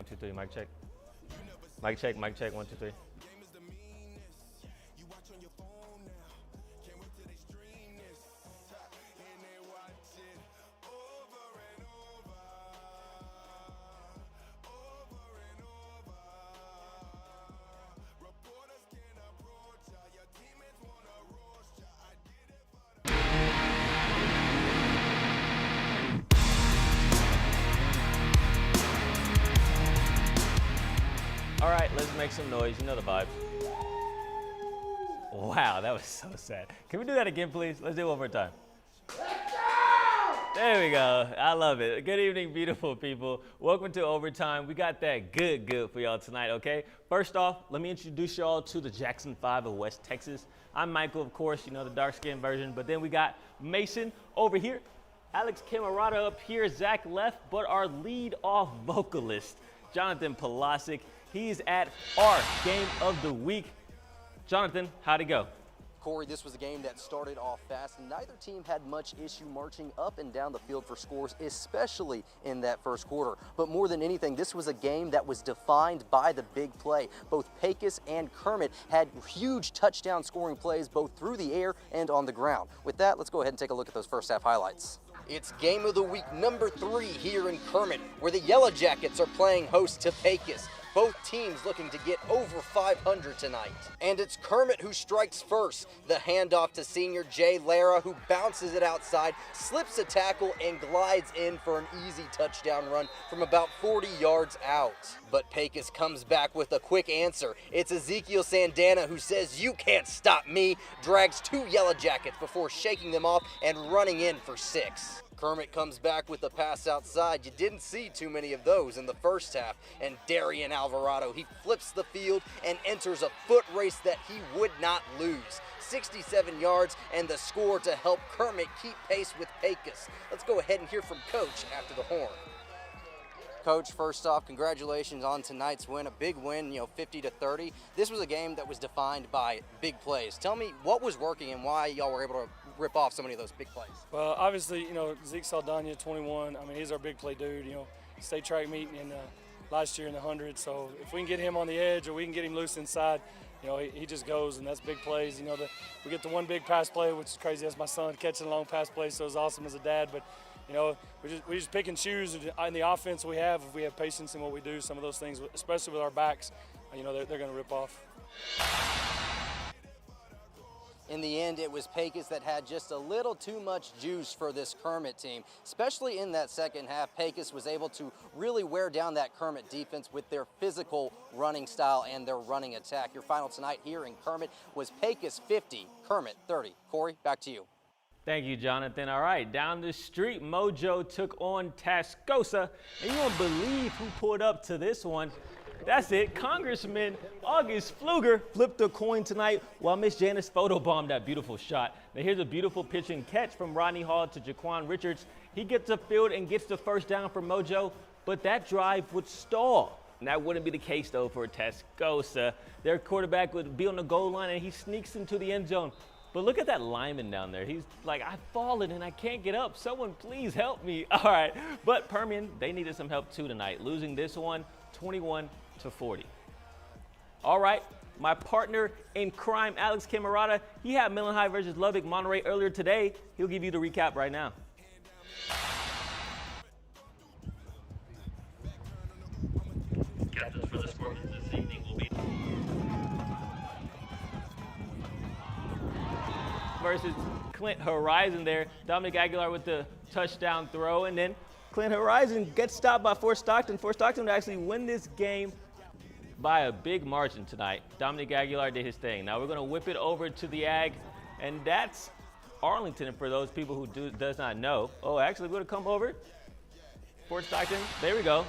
2, 3, mic check. Mic check, 1, 2, 3. All right, let's make some noise. You know the vibes. Wow, that was so sad. Can we do that again, please? Let's do it one more time. There we go. I love it. Good evening, beautiful people. Welcome to Overtime. We got that good for y'all tonight, okay? First off, let me introduce y'all to the Jackson 5 of West Texas. I'm Michael, of course, you know, the dark-skinned version. But then we got Mason over here, Alex Camerata up here, Zach left, but our lead-off vocalist, Jonathan Polasic. He's at our game of the week. Jonathan, how'd it go? Corey, this was a game that started off fast, and neither team had much issue marching up and down the field for scores, especially in that first quarter. But more than anything, this was a game that was defined by the big play. Both PECOS and KERMIT had huge touchdown scoring plays both through the air and on the ground. With that, let's go ahead and take a look at those first half highlights. It's game of the week number 3 here in KERMIT, where the Yellow Jackets are playing host to PECOS. Both teams looking to get over 500 tonight. And it's KERMIT who strikes first. The handoff to senior Jay Lara, who bounces it outside, slips a tackle, and glides in for an easy touchdown run from about 40 yards out. But PECOS comes back with a quick answer. It's Ezekiel Sandana who says, "You can't stop me," drags 2 Yellow Jackets before shaking them off and running in for 6. KERMIT comes back with a pass outside. You didn't see too many of those in the first half. And Darian Alvarado, he flips the field and enters a foot race that he would not lose. 67 yards and the score to help KERMIT keep pace with PECOS. Let's go ahead and hear from Coach after the horn. Coach, first off, congratulations on tonight's win. A big win, 50-30. This was a game that was defined by big plays. Tell me what was working and why y'all were able to rip off so many of those big plays. Well, obviously, Zeke Saldana, 21. I mean, he's our big play dude. State track meet in last year in the 100. So if we can get him on the edge or we can get him loose inside, he just goes, and that's big plays. We get the one big pass play, which is crazy. That's my son catching a long pass play, so it's awesome as a dad. But we just pick and choose in the offense we have. If we have patience in what we do, some of those things, especially with our backs, they're going to rip off. In the end, it was PECOS that had just a little too much juice for this KERMIT team. Especially in that second half, PECOS was able to really wear down that KERMIT defense with their physical running style and their running attack. Your final tonight here in KERMIT was PECOS 50, KERMIT 30. Corey, back to you. Thank you, Jonathan. All right, down the street, Mojo took on TASCOSA, and you won't believe who pulled up to this one. That's it. Congressman August Pfluger flipped a coin tonight while Miss Janice photobombed that beautiful shot. Now here's a beautiful pitch and catch from Rodney Hall to Jaquan Richards. He gets the field and gets the first down for Mojo, but that drive would stall. And that wouldn't be the case, though, for TASCOSA. Their quarterback would be on the goal line, and he sneaks into the end zone. But look at that lineman down there. He's like, "I've fallen and I can't get up. Someone please help me." All right, but Permian, they needed some help too tonight, losing this one 21-40. All right, my partner in crime, Alex Camerata, he had Midland High versus Lubbock Monterey earlier today. He'll give you the recap right now. Captains for the Scorpions this evening will be versus Clint Horizon there. Dominic Aguilar with the touchdown throw, and then Clint Horizon gets stopped by Fort Stockton. Fort Stockton would actually win this game by a big margin tonight. Dominic Aguilar did his thing. Now we're going to whip it over to the Ag, and that's Arlington for those people who does not know. Oh, actually, we're going to come over. Fort Stockton, there we go.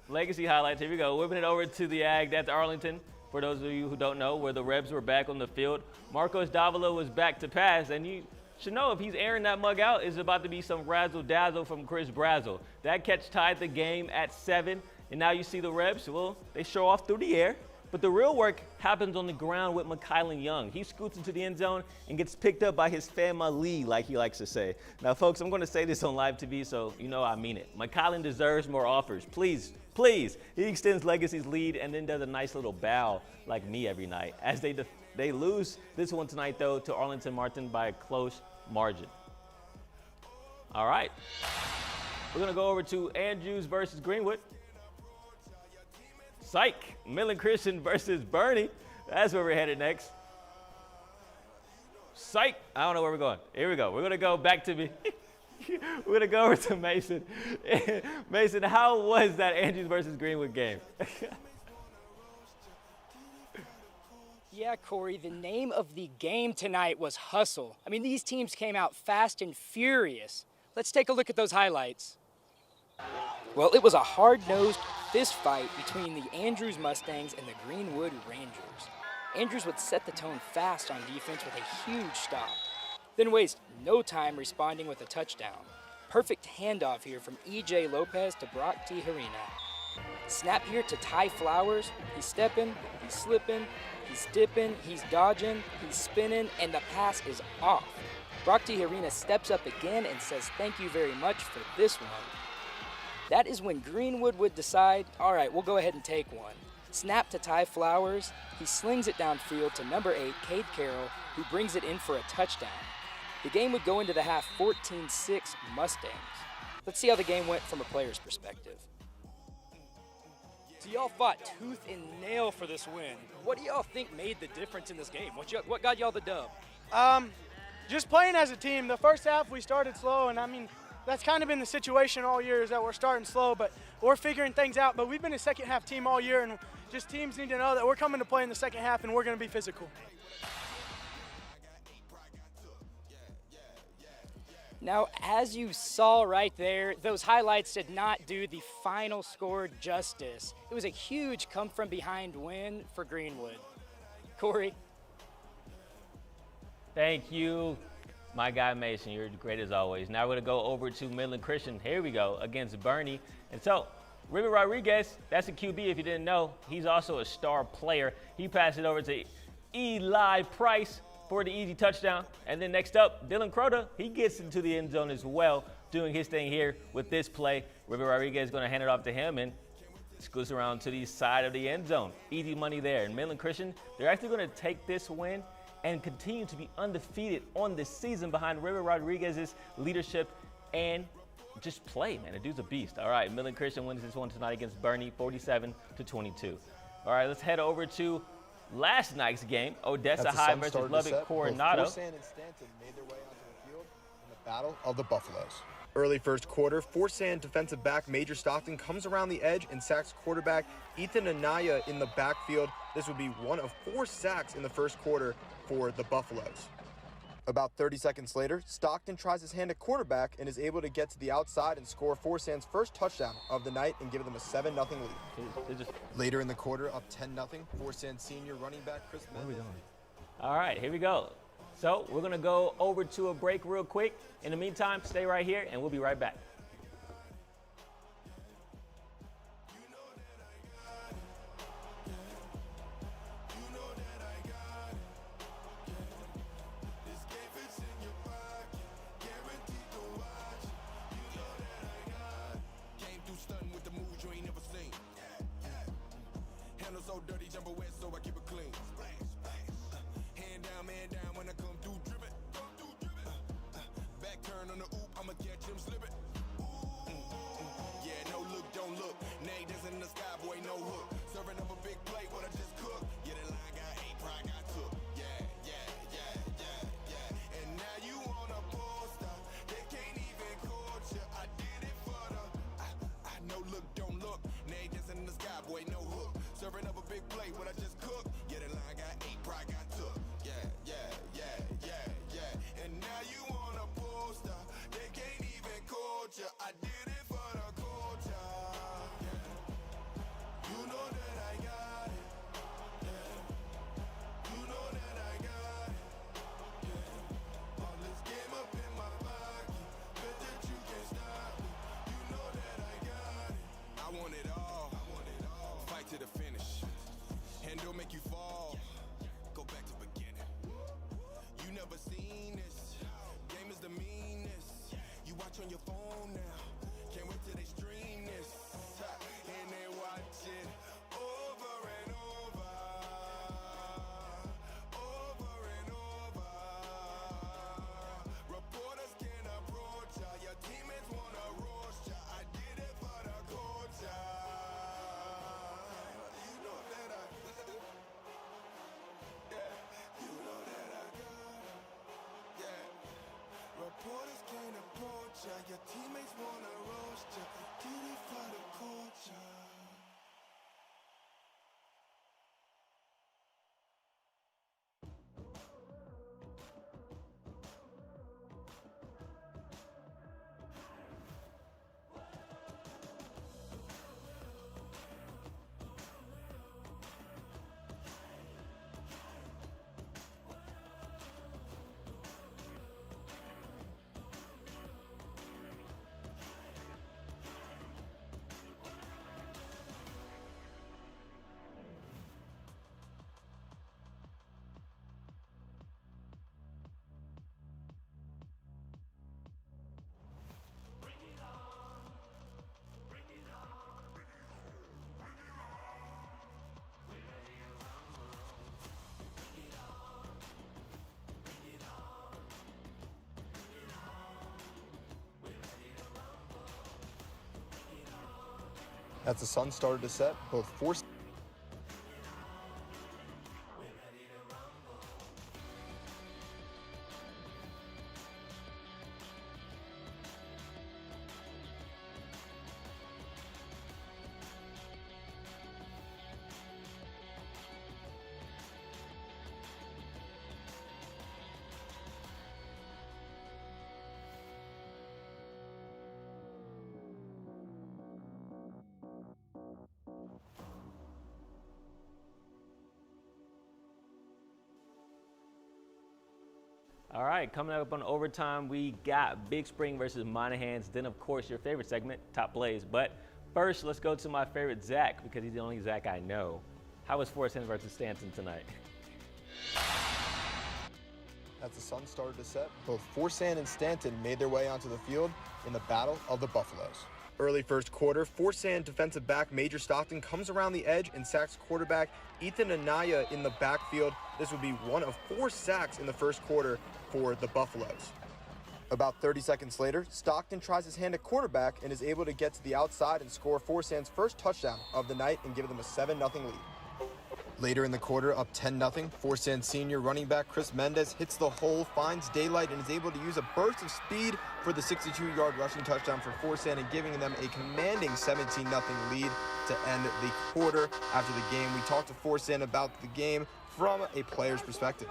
Legacy highlights, here we go. Whipping it over to the Ag, that's Arlington. For those of you who don't know, where the Rebs were back on the field. Marcos Davila was back to pass, and you should know if he's airing that mug out, it's about to be some razzle-dazzle from Chris Brazzle. That catch tied the game at 7, and now you see the Rebs, well, they show off through the air, but the real work happens on the ground with McKylan Young. He scoots into the end zone and gets picked up by his family, like he likes to say. Now, folks, I'm going to say this on live TV, so you know I mean it. McKylan deserves more offers. Please Please. He extends Legacy's lead and then does a nice little bow like me every night. As they lose this one tonight, though, to Arlington Martin by a close margin. All right. We're going to go over to Andrews versus Greenwood. Psych. Midland Christian versus BOERNE. That's where we're headed next. Psych. I don't know where we're going. Here we go. We're going to go back to me. We're going to go over to Mason. Mason, how was that Andrews versus Greenwood game? Yeah, Corey, the name of the game tonight was hustle. I mean, these teams came out fast and furious. Let's take a look at those highlights. Well, it was a hard-nosed fist fight between the Andrews Mustangs and the Greenwood Rangers. Andrews would set the tone fast on defense with a huge stop, then waste no time responding with a touchdown. Perfect handoff here from E.J. Lopez to Brock T. Harina. Snap here to Ty Flowers. He's stepping, he's slipping, he's dipping, he's dodging, he's spinning, and the pass is off. Brock T. Harina steps up again and says thank you very much for this one. That is when Greenwood would decide, all right, we'll go ahead and take one. Snap to Ty Flowers. He slings it downfield to number 8, Cade Carroll, who brings it in for a touchdown. The game would go into the half 14-6 Mustangs. Let's see how the game went from a player's perspective. So y'all fought tooth and nail for this win. What do y'all think made the difference in this game? What got y'all the dub? Just playing as a team. The first half we started slow, and I mean, that's kind of been the situation all year is that we're starting slow, but we're figuring things out. But we've been a second half team all year, and just teams need to know that we're coming to play in the second half, and we're going to be physical. Now, as you saw right there, those highlights did not do the final score justice. It was a huge come-from-behind win for Greenwood. Corey? Thank you, my guy Mason. You're great as always. Now we're going to go over to Midland Christian. Here we go, against BOERNE. And so, River Rodriguez, that's a QB if you didn't know. He's also a star player. He passed it over to Eli Price for the easy touchdown. And then next up, Dylan Crota, he gets into the end zone as well, doing his thing here with this play. River Rodriguez is going to hand it off to him and scoots around to the side of the end zone. Easy money there. And Midland Christian, they're actually going to take this win and continue to be undefeated on this season behind River Rodriguez's leadership and just play, man. The dude's a beast. All right, Midland Christian wins this one tonight against BOERNE, 47-22. All right, let's head over to last night's game, Odessa High versus Lubbock Coronado. FORSAN and Stanton made their way onto the field in the Battle of the Buffaloes. Early first quarter, FORSAN defensive back Major Stockton comes around the edge and sacks quarterback Ethan Anaya in the backfield. This would be one of 4 sacks in the first quarter for the Buffaloes. About 30 seconds later, Stockton tries his hand at quarterback and is able to get to the outside and score FORSAN's first touchdown of the night and give them a 7-0 lead. Later in the quarter, up 10-0, FORSAN senior running back Chris Mendez. All right, here we go. So we're going to go over to a break real quick. In the meantime, stay right here, and we'll be right back. So dirty, jumper wet, so I keep it clean. Hand down, man down when I come through, drippin'. Back turn on the oop, I'ma catch him slippin'. Yeah, no look, don't look. Nades in the sky, boy, no hook. Serving up a big plate, what I just cooked. Yeah, the line got 8, pride got took. Yeah. And now you on a poster. They can't even coach ya. I did it for the. I no look, don't look. Nades in the sky, boy, no hook. Serving up a big plate, what I just cooked. Yeah, the line got 8, pride got took. Yeah. And now you on a poster. They can't even coach ya. I did it for the culture. You know that I got it. You know that I got it. All this game up in my pocket. Bet that you can't stop me. You know that I got it. I want it all. Fight to the finish. And don't make you fall. Go back to beginning. You never seen this. Game is the meanest. You watch on your phone now. Can't wait till they stream this. And they As the sun started to set, both force All right, coming up on overtime, we got Big Spring versus Monahans. Then, of course, your favorite segment, Top Plays. But first, let's go to my favorite Zach, because he's the only Zach I know. How was FORSAN versus STANTON tonight? As the sun started to set, both FORSAN and STANTON made their way onto the field in the Battle of the Buffaloes. Early first quarter, FORSAN defensive back Major Stockton comes around the edge and sacks quarterback Ethan Anaya in the backfield. This would be one of 4 sacks in the first quarter for the Buffaloes. About 30 seconds later, Stockton tries his hand at quarterback and is able to get to the outside and score FORSAN's first touchdown of the night and give them a 7-0 lead. Later in the quarter, up 10-0, FORSAN senior running back Chris Mendez hits the hole, finds daylight, and is able to use a burst of speed for the 62-yard rushing touchdown for FORSAN and giving them a commanding 17-0 lead to end the quarter. After the game, we talked to FORSAN about the game from a player's perspective.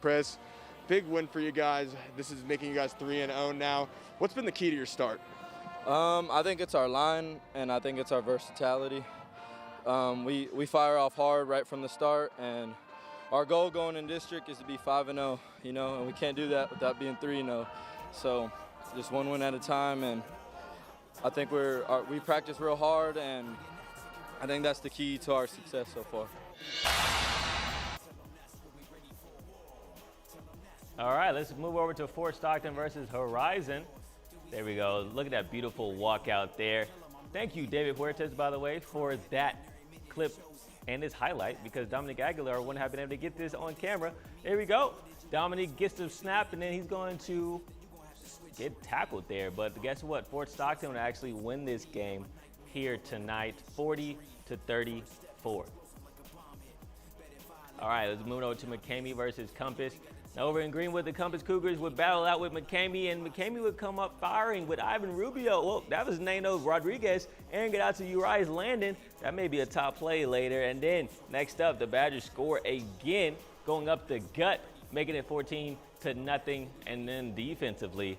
Chris, big win for you guys. This is making you guys 3-0 now. What's been the key to your start? I think it's our line, and I think it's our versatility. We fire off hard right from the start, and our goal going in district is to be 5-0, you know, and we can't do that without being 3-0. So just one win at a time, and I think we practice real hard, and I think that's the key to our success so far. All right, let's move over to Fort Stockton versus Horizon. There we go. Look at that beautiful walkout there. Thank you, David Huertas, by the way, for that clip and this highlight, because Dominic Aguilar wouldn't have been able to get this on camera. There we go. Dominic gets the snap, and then he's going to get tackled there. But guess what? Fort Stockton would actually win this game here tonight, 40-34. All right, let's move over to MCKY versus Compass. Now over in Greenwood, the Compass Cougars would battle out with MCKY, and MCKY would come up firing with Ivan Rubio. Well, that was Nano Rodriguez, and get out to Urias Landon. That may be a top play later. And then next up, the Badgers score again, going up the gut, making it 14-0. And then defensively,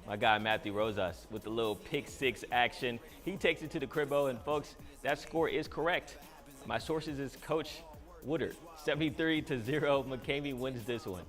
my guy Matthew Rosas with the little pick 6 action. He takes it to the cribbo, and folks, that score is correct. My sources is Coach Woodard. 73-0, MCKY wins this one.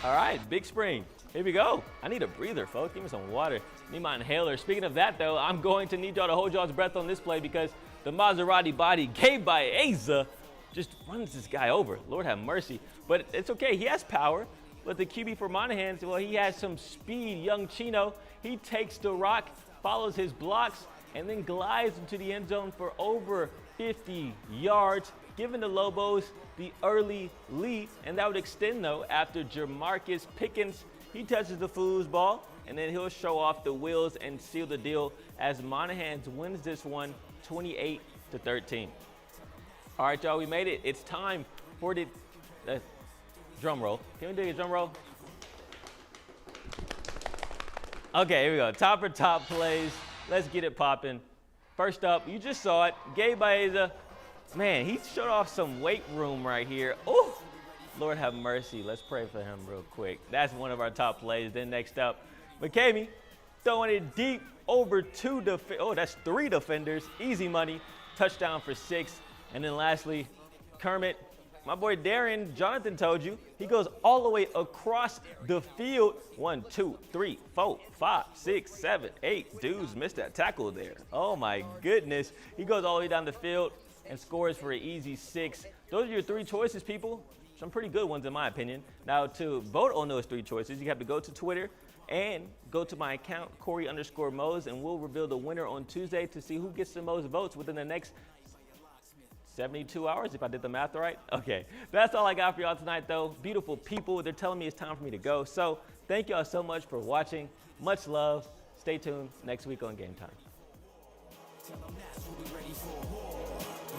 All right, Big Spring, here we go. I need a breather, folks. Give me some water. Need my inhaler. Speaking of that, though, I'm going to need y'all to hold y'all's breath on this play, because the Maserati body, Gabe Baeza, just runs this guy over. Lord have mercy. But it's okay. He has power. But the QB for Monahans, well, he has some speed. Young Chino, he takes the rock, follows his blocks, and then glides into the end zone for over 50 yards, giving the Lobos the early lead. And that would extend, though, after Jamarcus Pickens, he touches the foosball, and then he'll show off the wheels and seal the deal as Monahans wins this one 28-13. All right, y'all, we made it. It's time for the drum roll. Can we do a drum roll? Okay, here we go. Top for top plays. Let's get it popping. First up, you just saw it, Gabe Baeza. Man, he showed off some weight room right here. Oh, Lord have mercy. Let's pray for him real quick. That's one of our top plays. Then next up, MCKY throwing it deep over 2 defenders. Oh, that's 3 defenders. Easy money. Touchdown for 6. And then lastly, Kermit. My boy Darren, Jonathan told you, he goes all the way across the field. 1, 2, 3, 4, 5, 6, 7, 8. Dudes missed that tackle there. Oh my goodness. He goes all the way down the field and scores for an easy 6. Those are your 3 choices, people. Some pretty good ones in my opinion. Now to vote on those 3 choices, you have to go to Twitter and go to my account, Corey_Mose, and we'll reveal the winner on Tuesday to see who gets the most votes within the next 72 hours, if I did the math right. Okay, that's all I got for y'all tonight, though. Beautiful people, they're telling me it's time for me to go. So Thank y'all so much for watching. Much love. Stay tuned next week on Game Time. Tell them that's what we ready for war.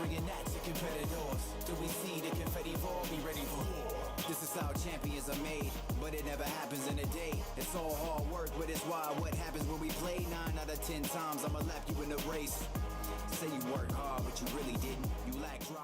Bringing that to competitors. Do we see the confetti fall? Be ready for war. This is how champions are made, but it never happens in a day. It's all hard work, but it's why what happens when we play 9 out of 10 times I'ma lap you in the race. Say you work hard, but you really didn't. You lack drive.